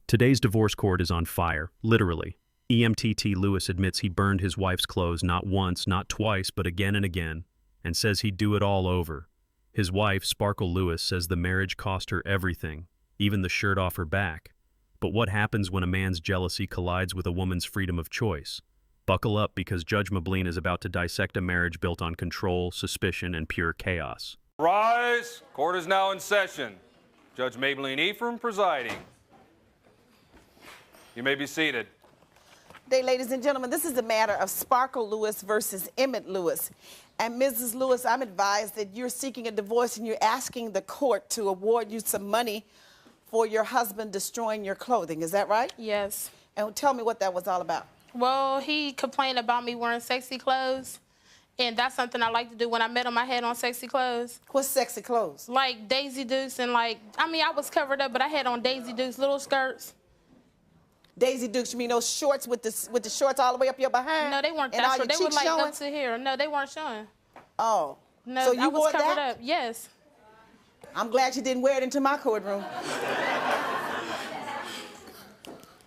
Today's divorce court is on fire, literally. EMTT Lewis admits he burned his wife's clothes not once, not twice, but again and again, and says he'd do it all over. His wife, Sparkle Lewis, says the marriage cost her everything, even the shirt off her back. But what happens when a man's jealousy collides with a woman's freedom of choice? Buckle up, because Judge Mablean is about to dissect a marriage built on control, suspicion, and pure chaos. Rise! Court is now in session. Judge Mablean Ephraim presiding. You may be seated. Good day, ladies and gentlemen. This is the matter of Sparkle Lewis versus Emmett Lewis. And Mrs. Lewis, I'm advised that you're seeking a divorce and you're asking the court to award you some money for your husband destroying your clothing. Is that right? Yes. And tell me what that was all about. Well, he complained about me wearing sexy clothes, and that's something I like to do. When I met him, I had on sexy clothes. What's sexy clothes? Like Daisy Dukes and I was covered up, but I had on Daisy Dukes little skirts. Daisy Dukes, you mean those shorts with the shorts all the way up your behind? No, they weren't and that short. your They were like showing? up to here. No, they weren't showing. Oh. No, so you I was wore covered that? up. Yes. I'm glad you didn't wear it into my courtroom.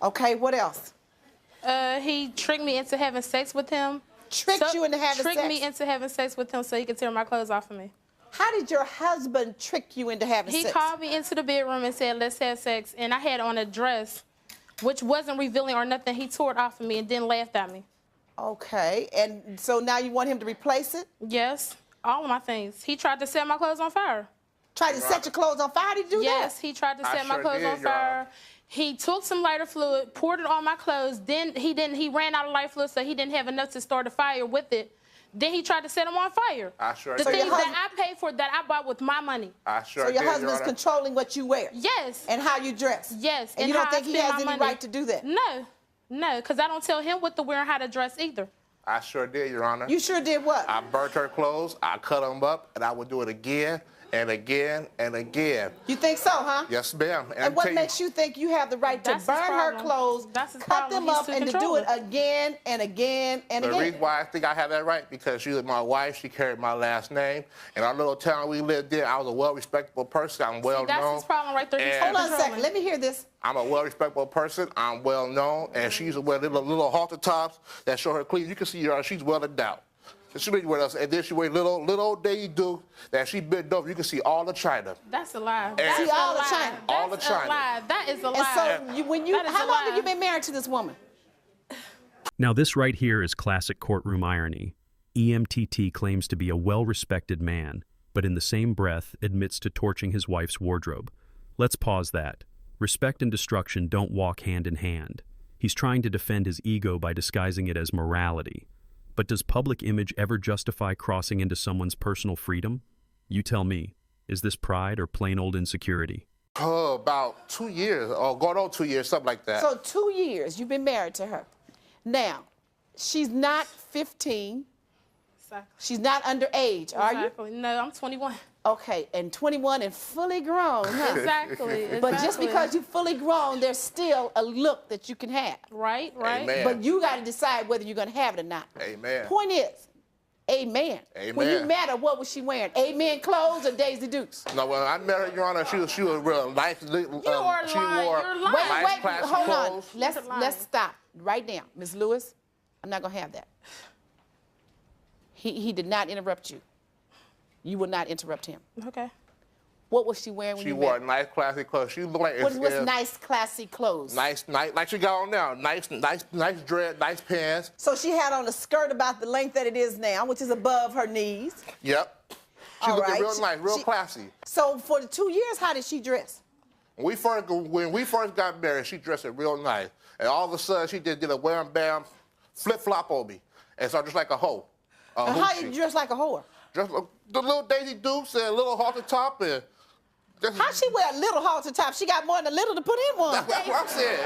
Okay, what else? He tricked me into having sex with him. Tricked you into having sex? Tricked me into having sex with him so he could tear my clothes off of me. How did your husband trick you into having sex? He called me into the bedroom and said, let's have sex. And I had on a dress, which wasn't revealing or nothing. He tore it off of me and then laughed at me. Okay, and so now you want him to replace it? Yes, all of my things. He tried to set my clothes on fire. Tried to set your clothes on fire? How did he do that? Yes, he tried to set my clothes on fire. He took some lighter fluid, poured it on my clothes. Then he ran out of lighter fluid, so he didn't have enough to start a fire with it. Then he tried to set them on fire. The things that I paid for, that I bought with my money. So your husband's controlling what you wear? Yes. And how you dress? Yes. And you don't think he has any right to do that? No, because I don't tell him what to wear and how to dress either. I sure did, Your Honor. You sure did what? I burnt her clothes, I cut them up, and I would do it again and again and again. You think so, huh? Yes, ma'am. And what makes you think you have the right to burn her clothes, cut them up, and to do it again and again and again? The reason why I think I have that right, because she was my wife, she carried my last name. In our little town we lived in, I was a well-respectable person, I'm well-known. That's his problem right there. Hold on a second, let me hear this. I'm a well-respectable person, I'm well-known, and she's wearing little halter tops that show her clean. You can see her, she's well-endowed. She really wear those, and then she wear little Daisy Duke that she bent over. You can see all the china. That's a lie. See all the china. All the china. That's a lie. That is a lie. And so how long have you been married to this woman? Now this right here is classic courtroom irony. EMTT claims to be a well-respected man, but in the same breath admits to torching his wife's wardrobe. Let's pause that. Respect and destruction don't walk hand in hand. He's trying to defend his ego by disguising it as morality. But does public image ever justify crossing into someone's personal freedom? You tell me, is this pride or plain old insecurity? Oh, about 2 years, or going on 2 years, something like that. So 2 years you've been married to her. Now, she's not 15. Exactly. She's not underage, are you? Exactly. No, I'm 21. Okay, and 21 and fully grown, huh? Exactly. But just because you're fully grown, there's still a look that you can have. Right. Amen. But you got to decide whether you're going to have it or not. Amen. Point is, amen. Amen. When you met her, what was she wearing? Amen clothes or Daisy Dukes? No, when I met her, Your Honor, she was real nice. You are lying. She wore You're lying. nice, classy hold clothes. on. Let's stop right now. Ms. Lewis, I'm not going to have that. He did not interrupt you. You will not interrupt him. Okay. What was she wearing when She you wore met her? nice, classy clothes. She looked like What's nice, classy clothes? Nice, like she got on now. Nice dress, nice pants. So she had on a skirt about the length that it is now, which is above her knees. Yep. She All looked right. real nice, real classy. So for the 2 years, how did she dress? When we first got married, she dressed it real nice. And all of a sudden, she just did a wham-bam flip-flop on me. And so just like a hoe. And how you dress like a whore? Just the little Daisy Dukes and a little halter top and... How she wear a little halter top? She got more than a little to put in one. That's what I'm saying.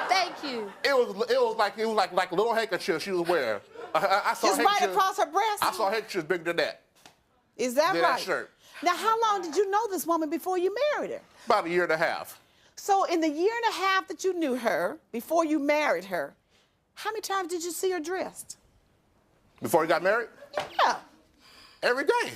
Thank you. It was like a little handkerchief she was wearing. I saw It's right across her breast? I saw handkerchiefs bigger than that. Is that right? That shirt. Now, how long did you know this woman before you married her? About a year and a half. So in the year and a half that you knew her, before you married her, how many times did you see her dressed? Before we got married? Yeah. Every day.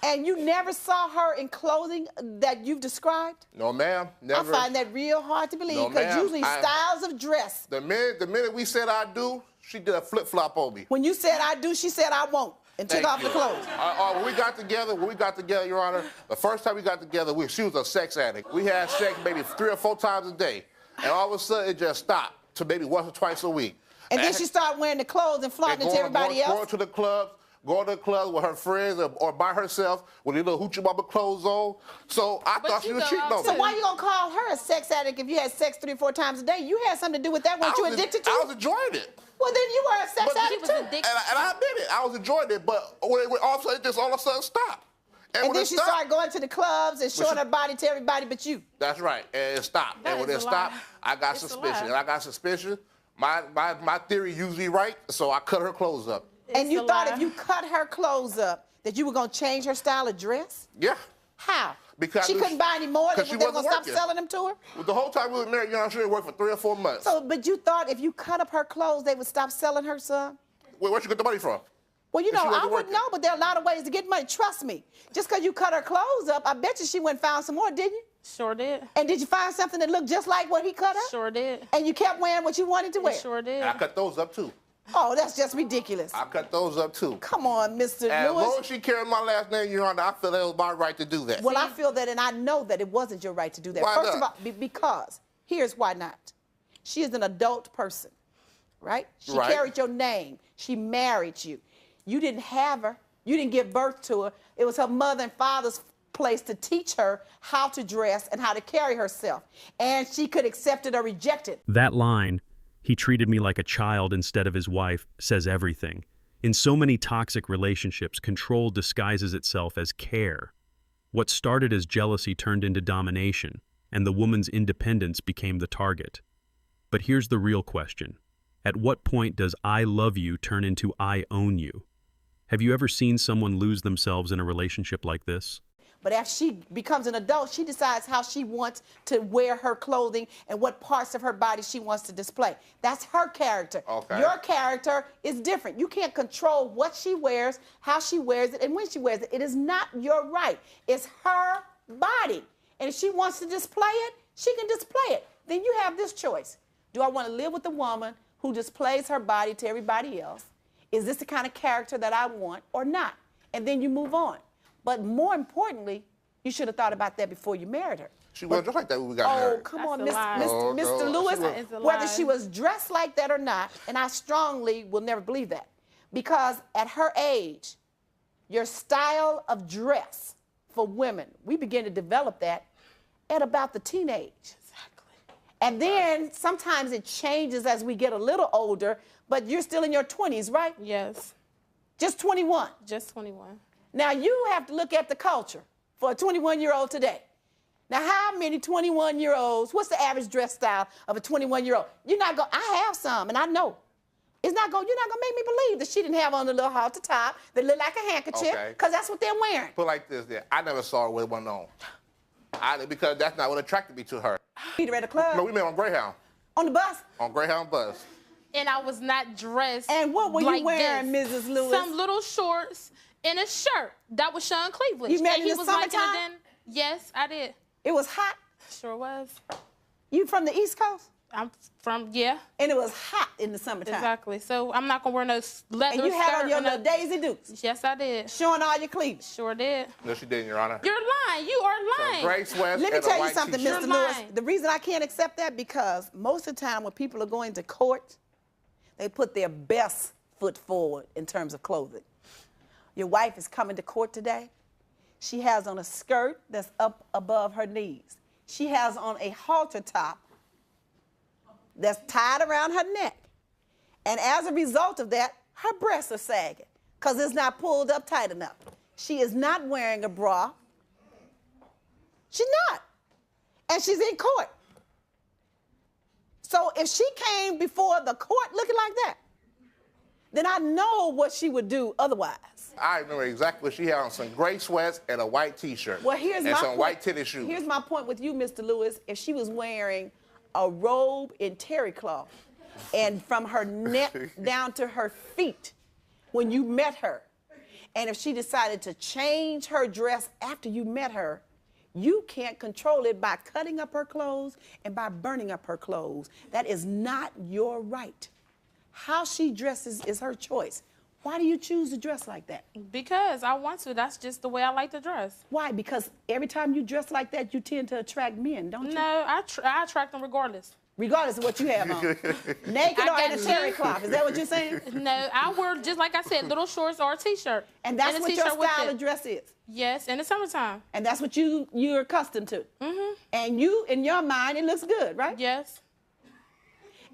And you never saw her in clothing that you've described? No, ma'am, never. I find that real hard to believe, because usually styles of dress. The minute we said I do, she did a flip-flop on me. When you said I do, she said I won't, and took off the clothes. When we got together, Your Honor, the first time we got together, she was a sex addict. We had sex maybe 3 or 4 times a day, and all of a sudden it just stopped to maybe once or twice a week. And then she started wearing the clothes and flaunting it to everybody else? Going to the club with her friends or by herself with a little hoochie mama clothes on. So I thought she was cheating on me. So why you gonna call her a sex addict if you had sex 3 or 4 times a day? You had something to do with that. Weren't you addicted to it? I was enjoying it. Well, then you were a sex addict too. And I admit it. I was enjoying it, but when all of a sudden stopped. And then she started going to the clubs and showing her body to everybody but you. That's right. And it stopped. And when it stopped, I got suspicion. And I got suspicion. My theory usually right, so I cut her clothes up. And you thought if you cut her clothes up that you were going to change her style of dress? Yeah. How? Because she couldn't buy any more? They were going to stop selling them to her? Well, the whole time we were married, you know, she didn't work for 3 or 4 months. So, but you thought if you cut up her clothes, they would stop selling her some? Where'd you get the money from? Well, you know, I wouldn't know, but there are a lot of ways to get money. Trust me. Just because you cut her clothes up, I bet you she went and found some more, didn't you? Sure did. And did you find something that looked just like what he cut up? Sure did. And you kept wearing what you wanted to wear? Sure did. And I cut those up, too. Oh, that's just ridiculous. I cut those up, too. Come on, Mr. Lewis. As long as she carried my last name, Your Honor, I feel that it was my right to do that. Well, I feel that, and I know that it wasn't your right to do that. Why First not? of all, because, here's why not. She is an adult person, right? She carried your name. She married you. You didn't have her. You didn't give birth to her. It was her mother and father's place to teach her how to dress and how to carry herself. And she could accept it or reject it. That line, "He treated me like a child instead of his wife," says everything. In so many toxic relationships, control disguises itself as care. What started as jealousy turned into domination, and the woman's independence became the target. But here's the real question. At what point does "I love you" turn into "I own you"? Have you ever seen someone lose themselves in a relationship like this? But after she becomes an adult, she decides how she wants to wear her clothing and what parts of her body she wants to display. That's her character. Okay. Your character is different. You can't control what she wears, how she wears it, and when she wears it. It is not your right. It's her body. And if she wants to display it, she can display it. Then you have this choice. Do I want to live with a woman who displays her body to everybody else? Is this the kind of character that I want or not? And then you move on. But more importantly, you should have thought about that before you married her. She was just like that when we got married. Oh, come on, That's a lie. Mr. Lewis, That's a whether lie. she was dressed like that or not, and I strongly will never believe that, because at her age, your style of dress for women, we begin to develop that at about the teenage. Exactly. And then sometimes it changes as we get a little older, but you're still in your 20s, right? Yes. Just 21. Just 21. Now, you have to look at the culture for a 21-year-old today. Now, how many 21-year-olds, what's the average dress style of a 21-year-old? You're not going, I have some, and I know. You're not going to make me believe that she didn't have on a little halter top that looked like a handkerchief, because that's what they're wearing. Put like this, there. I never saw her with one on. Because that's not what attracted me to her. Meet her at a club? No, we met on Greyhound. On the bus? On Greyhound bus. And I was not dressed. And what were you like wearing, this. Mrs. Lewis? Some little shorts and a shirt. That was Sean Cleveland. You met and in he the was summertime? liking it then. Yes, I did. It was hot? Sure was. You from the East Coast? I'm from, yeah. And it was hot in the summertime. Exactly. So I'm not going to wear no leather And you had skirt on your or no- little Daisy Dukes? Yes, I did. Showing all your cleavage? Sure did. No, she didn't, Your Honor. You're lying. You are lying. Gray sweats Let me and a tell you white something, t-shirt. Mr. You're Lewis. lying. The reason I can't accept that, because most of the time when people are going to court, they put their best foot forward in terms of clothing. Your wife is coming to court today. She has on a skirt that's up above her knees. She has on a halter top that's tied around her neck. And as a result of that, her breasts are sagging because it's not pulled up tight enough. She is not wearing a bra. She's not. And she's in court. So if she came before the court looking like that, then I know what she would do otherwise. I remember exactly what she had on, some gray sweats and a white t-shirt. Well, here's and my some point. white tennis shoes. Here's my point with you, Mr. Lewis. If she was wearing a robe in terry cloth and from her neck down to her feet when you met her, And if she decided to change her dress after you met her, you can't control it by cutting up her clothes and by burning up her clothes. That is not your right. How she dresses is her choice. Why do you choose to dress like that? Because I want to. That's just the way I like to dress. Why? Because every time you dress like that, you tend to attract men, don't you? No, I attract them regardless. Regardless of what you have on. Naked or in a terry cloth. Is that what you're saying? No, I wear, just like I said, little shorts or a T-shirt. And that's what your style of dress is? Yes, in the summertime. And that's what you're accustomed to? Mm-hmm. And you, in your mind, it looks good, right? Yes.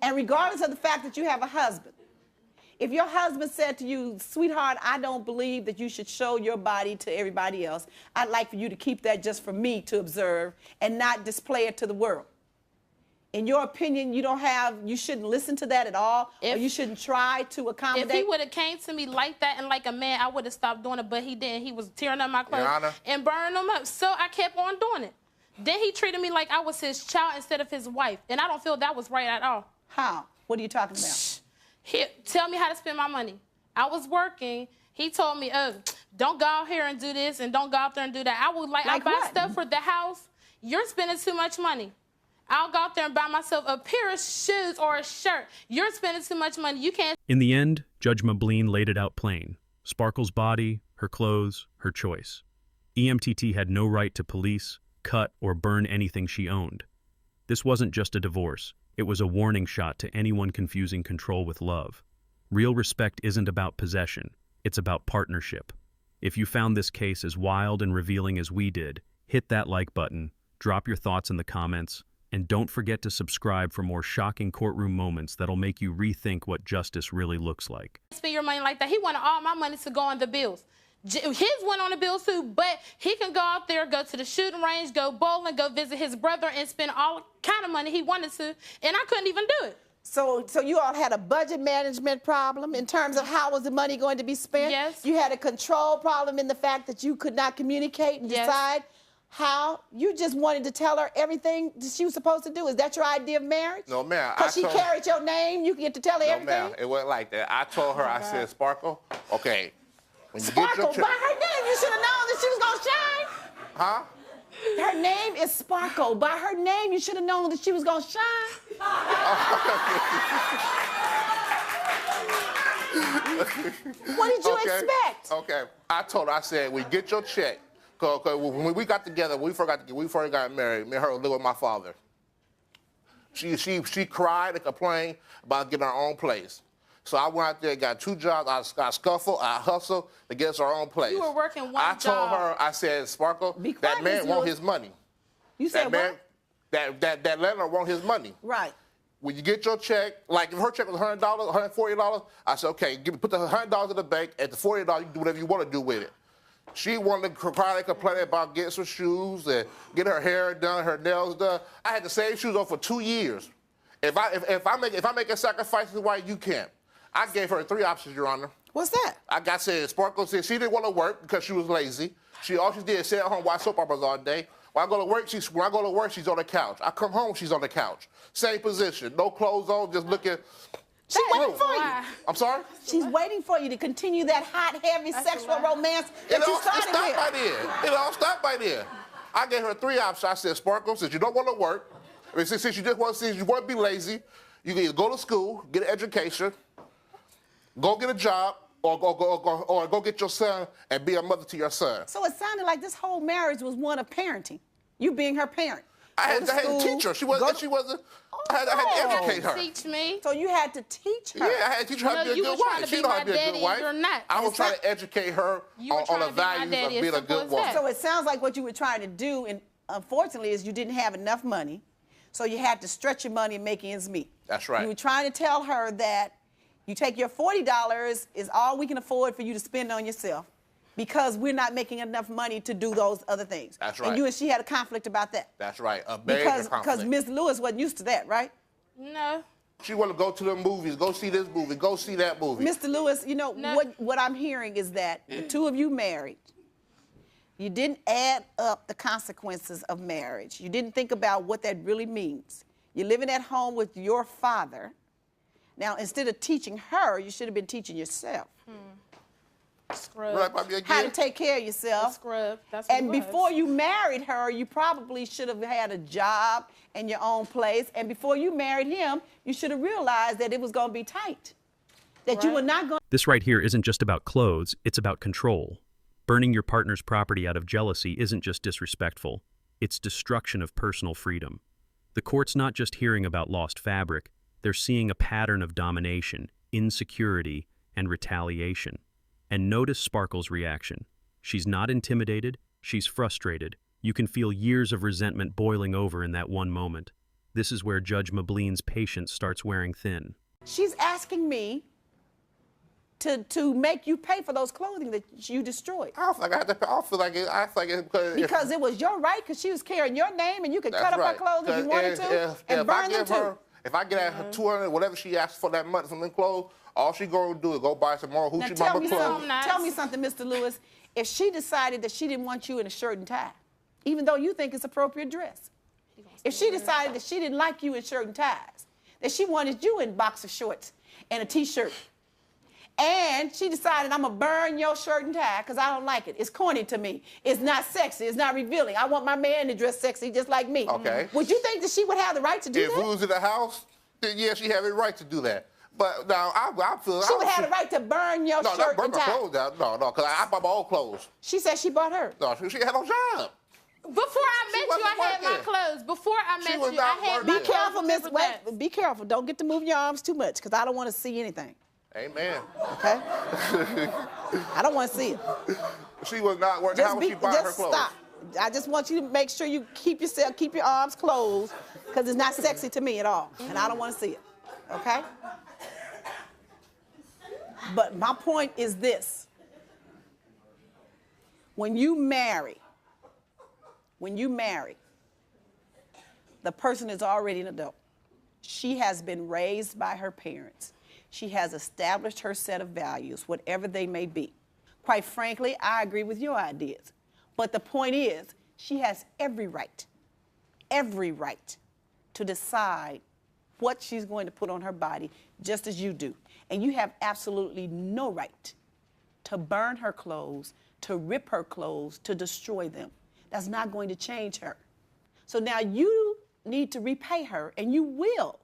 And regardless of the fact that you have a husband, if your husband said to you, sweetheart, I don't believe that you should show your body to everybody else. I'd like for you to keep that just for me to observe and not display it to the world. In your opinion, you shouldn't listen to that at all, or you shouldn't try to accommodate? If he would have came to me like that and like a man, I would have stopped doing it, but he didn't. He was tearing up my clothes and burning them up, so I kept on doing it. Then he treated me like I was his child instead of his wife, and I don't feel that was right at all. How? What are you talking about? Tell me how to spend my money. I was working. He told me, oh, don't go out here and do this and don't go out there and do that. I would I buy stuff for the house. You're spending too much money. I'll go out there and buy myself a pair of shoes or a shirt. You're spending too much money. You can't. In the end, Judge Mablean laid it out plain. Sparkle's body, her clothes, her choice. EMTT had no right to police, cut, or burn anything she owned. This wasn't just a divorce. It was a warning shot to anyone confusing control with love. Real respect isn't about possession. It's about partnership. If you found this case as wild and revealing as we did, hit that like button, drop your thoughts in the comments, and don't forget to subscribe for more shocking courtroom moments that'll make you rethink what justice really looks like. Spend your money like that. He wanted all my money to go on the bills. His went on the bills too, but he can go out there, go to the shooting range, go bowling, go visit his brother, and spend all kind of money he wanted to, and I couldn't even do it. So you all had a budget management problem in terms of how was the money going to be spent? Yes. You had a control problem in the fact that you could not communicate and decide how. You just wanted to tell her everything that she was supposed to do. Is that your idea of marriage? No, ma'am. Because she carried your name, you get to tell her everything? No, ma'am. It wasn't like that. I told her, I said, Sparkle, okay. When you Sparkle, get your by her name, you should have known that she was going to shine. Huh? Her name is Sparkle. By her name, you should have known that she was going to shine. What did you expect? Okay. I told her, I said, when you get your check, because when we got together, we first got married, me and her lived with my father. She cried and complained about getting her own place. So I went out there, got 2 jobs. I scuffled, I hustled to get us our own place. You were working one job. I told job. her, I said, Sparkle, that man want his money. You said what? That landlord want his money. Right. When you get your check, like if her check was $100, $140, I said, okay, put the $100 in the bank, and the $40 you can do whatever you want to do with it. She wanted to cry and complain about getting some shoes and get her hair done, her nails done. I had the same shoes on for 2 years. If I make a sacrifice, why you can't? I gave her 3 options, Your Honor. What's that? I said, Sparkle said she didn't want to work because she was lazy. All she did is sit at home, watch soap operas all day. When I go to work, she's on the couch. I come home, she's on the couch. Same position, no clothes on, just looking. She's waiting for you. I'm sorry? She's waiting for you to continue that hot, heavy sexual romance that you started with. It all stopped by there. I gave her 3 options. I said, Sparkle, since you don't want to work, since you just want to be lazy, you can either go to school, get an education, go get a job, or go get your son and be a mother to your son. So it sounded like this whole marriage was one of parenting. You being her parent. I had to teach her. She wasn't. I had to educate her. Teach me. So you had to teach her. Yeah, I had to teach her how to be a good wife. She know how to be a good wife. I was trying to educate her on the values of being a good woman. So it sounds like what you were trying to do, and unfortunately, is you didn't have enough money, so you had to stretch your money and make ends meet. That's right. You were trying to tell her that you take your $40 is all we can afford for you to spend on yourself, because we're not making enough money to do those other things. That's right. And you and she had a conflict about that. That's right, a major conflict. Because Miss Lewis wasn't used to that, right? No. She wanted to go to the movies, go see this movie, go see that movie. Mr. Lewis, you know, what I'm hearing is that the 2 of you married. You didn't add up the consequences of marriage. You didn't think about what that really means. You're living at home with your father. Now, instead of teaching her, you should have been teaching yourself. Scrub. How to take care of yourself. Scrub. That's what and before you married her, you probably should have had a job and your own place. And before you married him, you should have realized that it was going to be tight. That you were not going. This right here isn't just about clothes, it's about control. Burning your partner's property out of jealousy isn't just disrespectful, it's destruction of personal freedom. The court's not just hearing about lost fabric, they're seeing a pattern of domination, insecurity, and retaliation. And notice Sparkle's reaction. She's not intimidated, she's frustrated. You can feel years of resentment boiling over in that one moment. This is where Judge patience starts wearing thin. She's asking me to make you pay for those clothing that you destroyed. I don't feel like I had to pay. I don't feel like it. I feel like it because it was your right, because she was carrying your name, and you could cut up her clothes if you wanted to, and burn them too. If I get at her 200, whatever she asked for that month from them clothes, all she gonna do is go buy some more Hoochie Mama clothes. Tell me something, Mr. Lewis. If she decided that she didn't want you in a shirt and tie, even though you think it's appropriate dress, if she decided that she didn't like you in shirt and ties, that she wanted you in boxer shorts and a T-shirt, and she decided, I'm going to burn your shirt and tie because I don't like it. It's corny to me. It's not sexy. It's not revealing. I want my man to dress sexy just like me. Okay. Would you think that she would have the right to do that? If we was in the house, then yeah, she had the right to do that. But now, I feel... She would have the right to burn your shirt and tie. No, not burn my clothes out. No, because I bought my own clothes. She said she bought her. No, she had no job. Before I met you, I had my clothes. Before I met you, I had my clothes. Be careful, Miss West. Be careful. Don't get to move your arms too much because I don't want to see anything. Amen. Okay? I don't want to see it. She was not working. How was she buying her clothes? Stop. I just want you to make sure you keep your arms closed because it's not sexy to me at all. And I don't want to see it. Okay? But my point is this. When you marry, the person is already an adult. She has been raised by her parents. She has established her set of values, whatever they may be. Quite frankly, I agree with your ideas. But the point is, she has every right to decide what she's going to put on her body, just as you do. And you have absolutely no right to burn her clothes, to rip her clothes, to destroy them. That's not going to change her. So now you need to repay her, and you will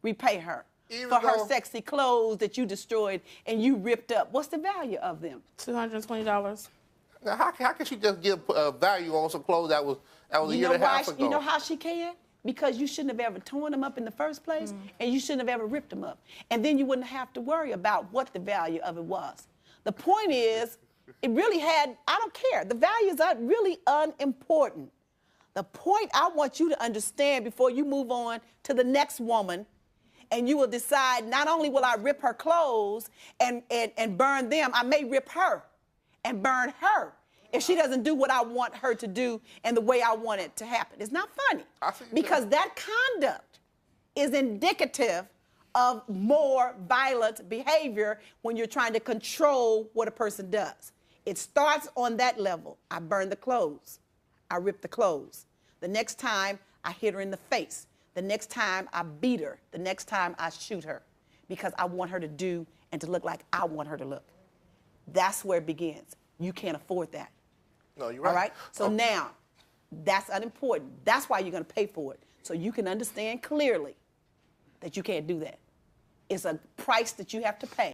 repay her for her sexy clothes that you destroyed and you ripped up. What's the value of them? $220. Now, how can she just give value on some clothes that was a year and a half ago? You know how she can? Because you shouldn't have ever torn them up in the first place, and you shouldn't have ever ripped them up. And then you wouldn't have to worry about what the value of it was. The point is, it really had, I don't care. The values are really unimportant. The point I want you to understand before you move on to the next woman, and you will decide, not only will I rip her clothes and burn them, I may rip her and burn her if she doesn't do what I want her to do and the way I want it to happen. It's not funny, because that conduct is indicative of more violent behavior when you're trying to control what a person does. It starts on that level. I burn the clothes. I rip the clothes. The next time, I hit her in the face. The next time, I beat her. The next time, I shoot her, because I want her to do and to look like I want her to look. That's where it begins. You can't afford that. No, you're right. All right? So now, that's unimportant. That's why you're going to pay for it, so you can understand clearly that you can't do that. It's a price that you have to pay.